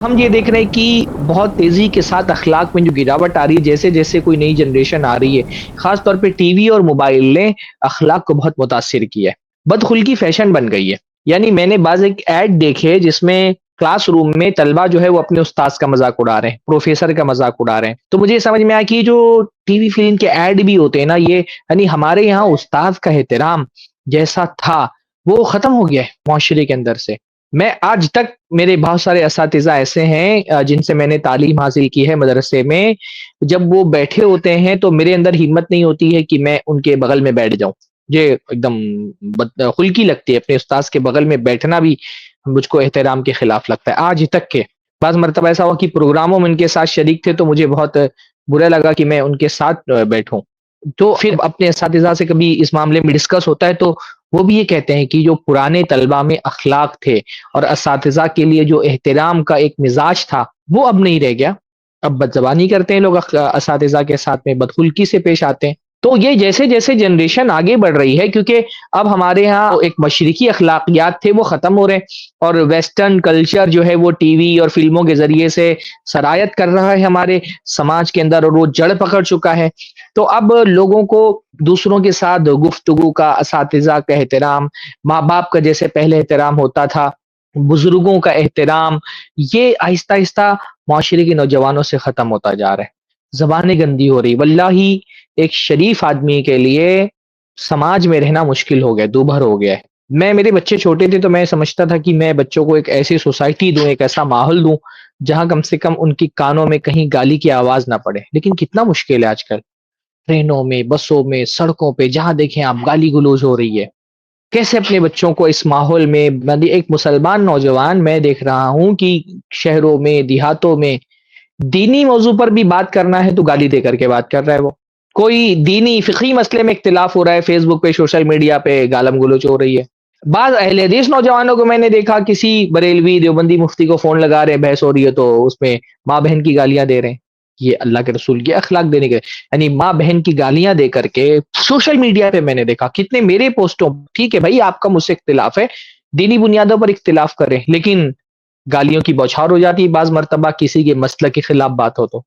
ہم یہ دیکھ رہے ہیں کہ بہت تیزی کے ساتھ اخلاق میں جو گراوٹ آ رہی ہے، جیسے جیسے کوئی نئی جنریشن آ رہی ہے، خاص طور پہ ٹی وی اور موبائل نے اخلاق کو بہت متاثر کیا ہے، بدخلقی فیشن بن گئی ہے۔ یعنی میں نے بعض ایک ایڈ دیکھے جس میں کلاس روم میں طلبہ جو ہے وہ اپنے استاذ کا مذاق اڑا رہے ہیں، پروفیسر کا مذاق اڑا رہے ہیں، تو مجھے یہ سمجھ میں آیا کہ جو ٹی وی فلم کے ایڈ بھی ہوتے ہیں نا، یہ یعنی ہمارے یہاں استاد کا احترام جیسا تھا وہ ختم ہو گیا ہے معاشرے کے اندر سے۔ میں آج تک میرے بہت سارے اساتذہ ایسے ہیں جن سے میں نے تعلیم حاصل کی ہے مدرسے میں، جب وہ بیٹھے ہوتے ہیں تو میرے اندر ہمت نہیں ہوتی ہے کہ میں ان کے بغل میں بیٹھ جاؤں۔ یہ ایک دم خلکی لگتی ہے، اپنے استاذ کے بغل میں بیٹھنا بھی مجھ کو احترام کے خلاف لگتا ہے آج تک کے۔ بعض مرتبہ ایسا ہوا کہ پروگراموں میں ان کے ساتھ شریک تھے تو مجھے بہت برا لگا کہ میں ان کے ساتھ بیٹھوں۔ تو پھر اپنے اساتذہ سے کبھی اس معاملے میں ڈسکس ہوتا ہے تو وہ بھی یہ کہتے ہیں کہ جو پرانے طلبہ میں اخلاق تھے اور اساتذہ کے لیے جو احترام کا ایک مزاج تھا وہ اب نہیں رہ گیا۔ اب بد زبانی کرتے ہیں لوگ اساتذہ کے ساتھ میں، بدخلقی سے پیش آتے ہیں۔ تو یہ جیسے جیسے جنریشن آگے بڑھ رہی ہے، کیونکہ اب ہمارے ہاں ایک مشرقی اخلاقیات تھے وہ ختم ہو رہے ہیں، اور ویسٹرن کلچر جو ہے وہ ٹی وی اور فلموں کے ذریعے سے سرایت کر رہا ہے ہمارے سماج کے اندر، اور وہ جڑ پکڑ چکا ہے۔ تو اب لوگوں کو دوسروں کے ساتھ گفتگو کا، اساتذہ کا احترام، ماں باپ کا جیسے پہلے احترام ہوتا تھا، بزرگوں کا احترام، یہ آہستہ آہستہ معاشرے کے نوجوانوں سے ختم ہوتا جا رہا ہے۔ زبانیں گندی ہو رہی، واللہ ایک شریف آدمی کے لیے سماج میں رہنا مشکل ہو گیا، دوبھر ہو گیا ہے۔ میرے بچے چھوٹے تھے تو میں سمجھتا تھا کہ میں بچوں کو ایک ایسی سوسائٹی دوں، ایک ایسا ماحول دوں جہاں کم سے کم ان کی کانوں میں کہیں گالی کی آواز نہ پڑے، لیکن کتنا مشکل ہے آج کل۔ ٹرینوں میں، بسوں میں، سڑکوں پہ جہاں دیکھیں آپ گالی گلوچ ہو رہی ہے۔ کیسے اپنے بچوں کو اس ماحول میں، ایک مسلمان نوجوان میں دیکھ رہا ہوں کہ شہروں میں، دیہاتوں میں دینی موضوع پر بھی بات کرنا ہے تو گالی دے کر کے بات کر رہا ہے۔ وہ کوئی دینی فقہی مسئلے میں اختلاف ہو رہا ہے، فیس بک پہ، سوشل میڈیا پہ گالم گلوچ ہو رہی ہے۔ بعض اہل حدیث نوجوانوں کو میں نے دیکھا کسی بریلوی دیوبندی مفتی کو فون لگا رہے ہیں، بحث ہو رہی ہے تو اس میں ماں بہن کی گالیاں دے رہے ہیں۔ یہ اللہ کے رسول کی اخلاق دینے کے، یعنی ماں بہن کی گالیاں دے کر کے سوشل میڈیا پہ میں نے دیکھا کتنے میرے پوسٹوں، ٹھیک ہے بھائی آپ کا مجھ سے اختلاف ہے، دینی بنیادوں پر اختلاف کریں، لیکن گالیوں کی بوچھار ہو جاتی ہے بعض مرتبہ کسی کے مسلک کے خلاف بات ہو تو۔